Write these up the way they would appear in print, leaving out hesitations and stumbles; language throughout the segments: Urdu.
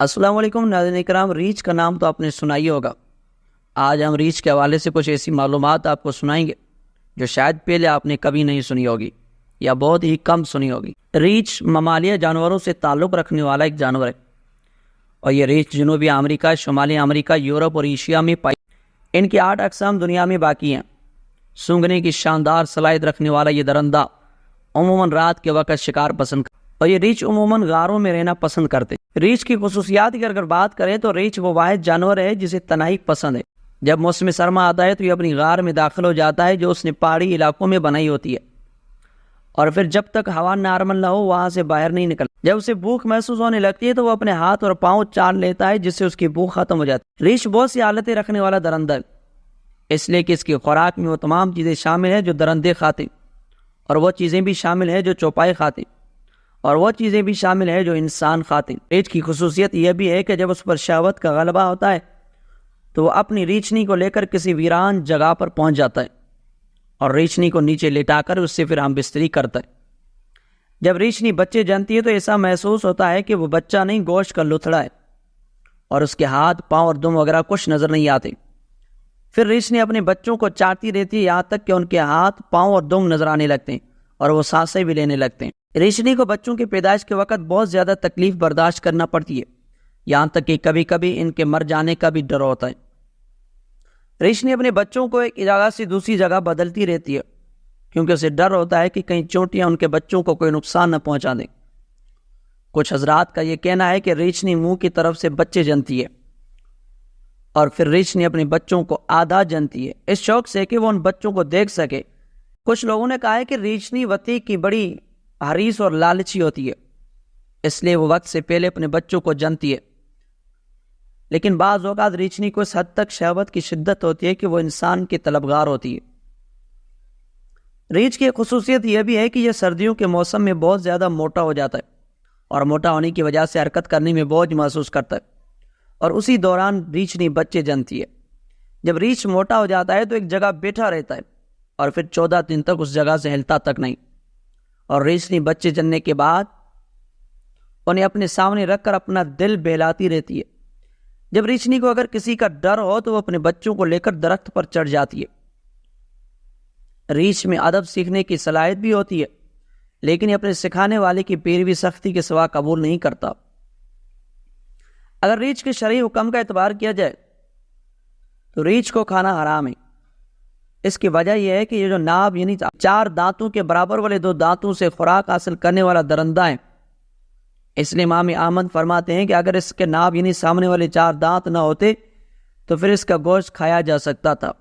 السلام علیکم ناظرین کرام، ریچھ کا نام تو آپ نے سنا ہی ہوگا۔ آج ہم ریچھ کے حوالے سے کچھ ایسی معلومات آپ کو سنائیں گے جو شاید پہلے آپ نے کبھی نہیں سنی ہوگی یا بہت ہی کم سنی ہوگی۔ ریچھ ممالیہ جانوروں سے تعلق رکھنے والا ایک جانور ہے، اور یہ ریچھ جنوبی امریکہ، شمالی امریکہ، یورپ اور ایشیا میں پائی۔ ان کی 8 اقسام دنیا میں باقی ہیں۔ سونگھنے کی شاندار صلاحیت رکھنے والا یہ درندہ عموماً رات کے وقت شکار پسند کرتا ہے، اور یہ ریچھ عموماً غاروں میں رہنا پسند کرتے ہیں۔ ریچھ کی خصوصیات کی اگر بات کریں تو ریچھ وہ واحد جانور ہے جسے تنہائی پسند ہے۔ جب موسم سرما آتا ہے تو یہ اپنی غار میں داخل ہو جاتا ہے جو اس نے پہاڑی علاقوں میں بنائی ہوتی ہے، اور پھر جب تک ہوا نارمل نہ ہو وہاں سے باہر نہیں نکلتا۔ جب اسے بھوک محسوس ہونے لگتی ہے تو وہ اپنے ہاتھ اور پاؤں چاٹ لیتا ہے، جس سے اس کی بھوک ختم ہو جاتی ہے۔ ریچھ بہت سی حالتیں رکھنے والا درندہ ہے، اس لیے کہ اس کی خوراک میں وہ تمام چیزیں شامل ہیں جو درندے کھاتے، اور وہ چیزیں بھی شامل ہیں جو چوپائے کھاتے، اور وہ چیزیں بھی شامل ہیں جو انسان کھاتے۔ ریچھ کی خصوصیت یہ بھی ہے کہ جب اس پر شہوت کا غلبہ ہوتا ہے تو وہ اپنی ریچھنی کو لے کر کسی ویران جگہ پر پہنچ جاتا ہے اور ریچھنی کو نیچے لٹا کر اس سے پھر ہم بستری کرتا ہے۔ جب ریچھنی بچے جنتی ہے تو ایسا محسوس ہوتا ہے کہ وہ بچہ نہیں، گوشت کا لتھڑا ہے، اور اس کے ہاتھ، پاؤں اور دم وغیرہ کچھ نظر نہیں آتے۔ پھر ریچھنی اپنے بچوں کو چاٹتی رہتی ہے یہاں تک کہ ان کے ہاتھ، پاؤں اور دم نظر آنے لگتے ہیں اور وہ سانسیں بھی لینے لگتے ہیں۔ ریچھنی کو بچوں کی پیدائش کے وقت بہت زیادہ تکلیف برداشت کرنا پڑتی ہے، یہاں تک کہ کبھی کبھی ان کے مر جانے کا بھی ڈر ہوتا ہے۔ ریچھنی اپنے بچوں کو ایک جگہ سے دوسری جگہ بدلتی رہتی ہے کیونکہ اسے ڈر ہوتا ہے کہ کہیں چونٹیاں ان کے بچوں کو کوئی نقصان نہ پہنچا دیں۔ کچھ حضرات کا یہ کہنا ہے کہ ریچھنی منہ کی طرف سے بچے جنتی ہے، اور پھر ریچھنی اپنے بچوں کو آدھا جنتی ہے اس شوق سے کہ وہ ان بچوں کو دیکھ سکے۔ کچھ لوگوں نے کہا ہے کہ ریچھنی وطی کی بڑی حریص اور لالچی ہوتی ہے، اس لیے وہ وقت سے پہلے اپنے بچوں کو جنتی ہے، لیکن بعض اوقات ریچھنی کو اس حد تک شہوت کی شدت ہوتی ہے کہ وہ انسان کی طلبگار ہوتی ہے۔ ریچھ کی خصوصیت یہ بھی ہے کہ یہ سردیوں کے موسم میں بہت زیادہ موٹا ہو جاتا ہے، اور موٹا ہونے کی وجہ سے حرکت کرنے میں بوجھ محسوس کرتا ہے، اور اسی دوران ریچھنی بچے جنتی ہے۔ جب ریچھ موٹا ہو جاتا ہے تو ایک جگہ بیٹھا رہتا ہے اور پھر 14 دن تک اس جگہ سے ہلتا تک نہیں، اور ریچھنی بچے جننے کے بعد انہیں اپنے سامنے رکھ کر اپنا دل بہلاتی رہتی ہے۔ جب ریچھنی کو اگر کسی کا ڈر ہو تو وہ اپنے بچوں کو لے کر درخت پر چڑھ جاتی ہے۔ ریچھ میں ادب سیکھنے کی صلاحیت بھی ہوتی ہے، لیکن یہ اپنے سکھانے والے کی پیروی سختی کے سوا قبول نہیں کرتا۔ اگر ریچھ کے شرعی حکم کا اعتبار کیا جائے تو ریچھ کو کھانا حرام ہے۔ اس کی وجہ یہ ہے کہ یہ جو ناب یعنی 4 دانتوں کے برابر والے 2 دانتوں سے خوراک حاصل کرنے والا درندہ ہے، اس لیے امام احمد فرماتے ہیں کہ اگر اس کے ناب یعنی سامنے والے 4 دانت نہ ہوتے تو پھر اس کا گوشت کھایا جا سکتا تھا۔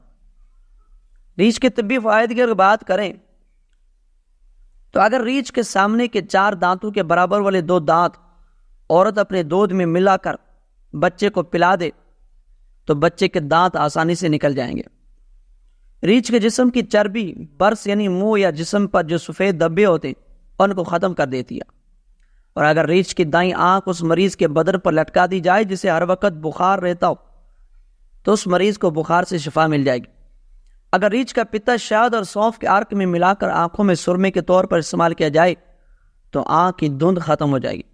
ریچھ کے طبی فوائد کی اگر بات کریں تو اگر ریچھ کے سامنے کے 4 دانتوں کے برابر والے 2 دانت عورت اپنے دودھ میں ملا کر بچے کو پلا دے تو بچے کے دانت آسانی سے نکل جائیں گے۔ ریچھ کے جسم کی چربی برس یعنی منہ یا جسم پر جو سفید دھبے ہوتے ان کو ختم کر دیتی ہے، اور اگر ریچھ کی دائیں آنکھ اس مریض کے بدن پر لٹکا دی جائے جسے ہر وقت بخار رہتا ہو تو اس مریض کو بخار سے شفا مل جائے گی۔ اگر ریچھ کا پتا شہد اور سونف کے عرق میں ملا کر آنکھوں میں سرمے کے طور پر استعمال کیا جائے تو آنکھ کی دھند ختم ہو جائے گی،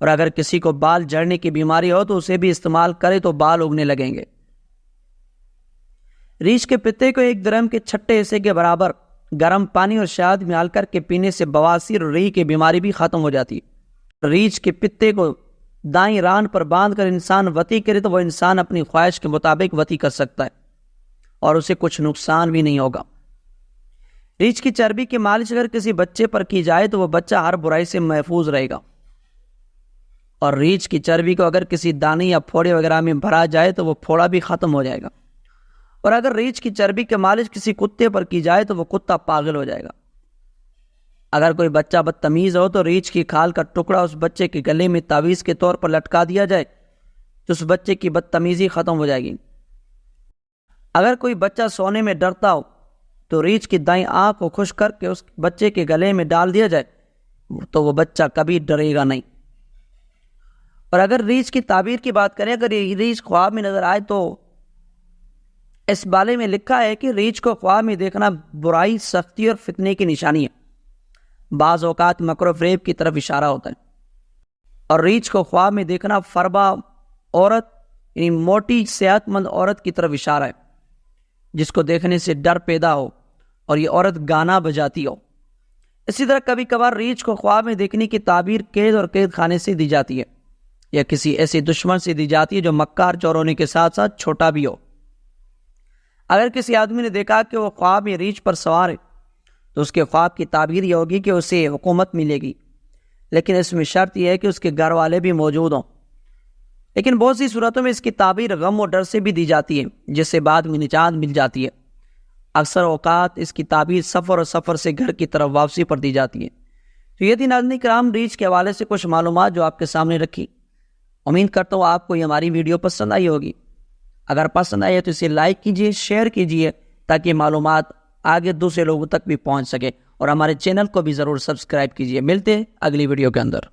اور اگر کسی کو بال جھڑنے کی بیماری ہو تو اسے بھی استعمال کرے تو بال اگنے لگیں گے۔ ریچھ کے پتے کو 1 درہم کے چھٹے حصے کے برابر گرم پانی اور شہد ملا کر کے پینے سے بواسیر اور ریح کی بیماری بھی ختم ہو جاتی ہے۔ ریچھ کے پتے کو دائیں ران پر باندھ کر انسان وطی کرے تو وہ انسان اپنی خواہش کے مطابق وطی کر سکتا ہے اور اسے کچھ نقصان بھی نہیں ہوگا۔ ریچھ کی چربی کی مالش اگر کسی بچے پر کی جائے تو وہ بچہ ہر برائی سے محفوظ رہے گا، اور ریچھ کی چربی کو اگر کسی دانے یا پھوڑے وغیرہ میں بھرا جائے تو وہ پھوڑا بھی ختم ہو جائے گا، اور اگر ریچھ کی چربی کی مالش کسی کتے پر کی جائے تو وہ کتا پاگل ہو جائے گا۔ اگر کوئی بچہ بدتمیز ہو تو ریچھ کی کھال کا ٹکڑا اس بچے کے گلے میں تعویذ کے طور پر لٹکا دیا جائے تو اس بچے کی بدتمیزی ختم ہو جائے گی۔ اگر کوئی بچہ سونے میں ڈرتا ہو تو ریچھ کی دائیں آنکھ کو خشک کر کے اس بچے کے گلے میں ڈال دیا جائے تو وہ بچہ کبھی ڈرے گا نہیں۔ اور اگر ریچھ کی تعبیر کی بات کریں، اگر یہ ریچھ خواب میں نظر آئے تو اس بالے میں لکھا ہے کہ ریچھ کو خواب میں دیکھنا برائی، سختی اور فتنے کی نشانی ہے۔ بعض اوقات مکر و فریب کی طرف اشارہ ہوتا ہے، اور ریچھ کو خواب میں دیکھنا فربا عورت یعنی موٹی صحت مند عورت کی طرف اشارہ ہے جس کو دیکھنے سے ڈر پیدا ہو اور یہ عورت گانا بجاتی ہو۔ اسی طرح کبھی کبھار ریچھ کو خواب میں دیکھنے کی تعبیر قید اور قید خانے سے دی جاتی ہے یا کسی ایسے دشمن سے دی جاتی ہے جو مکار چور ہونے کے ساتھ ساتھ چھوٹا بھی ہو۔ اگر کسی آدمی نے دیکھا کہ وہ خواب میں ریچھ پر سوار ہے تو اس کے خواب کی تعبیر یہ ہوگی کہ اسے حکومت ملے گی، لیکن اس میں شرط یہ ہے کہ اس کے گھر والے بھی موجود ہوں۔ لیکن بہت سی صورتوں میں اس کی تعبیر غم و ڈر سے بھی دی جاتی ہے جس سے بعد میں نجات مل جاتی ہے۔ اکثر اوقات اس کی تعبیر سفر اور سفر سے گھر کی طرف واپسی پر دی جاتی ہے۔ تو یہ تھی ناظرین کرام ریچھ کے حوالے سے کچھ معلومات جو آپ کے سامنے رکھی۔ امید کرتا ہوں آپ کو یہ ہماری ویڈیو پسند آئی ہوگی۔ اگر پسند آئی ہے تو اسے لائک کیجئے، شیئر کیجئے تاکہ معلومات آگے دوسرے لوگوں تک بھی پہنچ سکے، اور ہمارے چینل کو بھی ضرور سبسکرائب کیجئے۔ ملتے ہیں اگلی ویڈیو کے اندر۔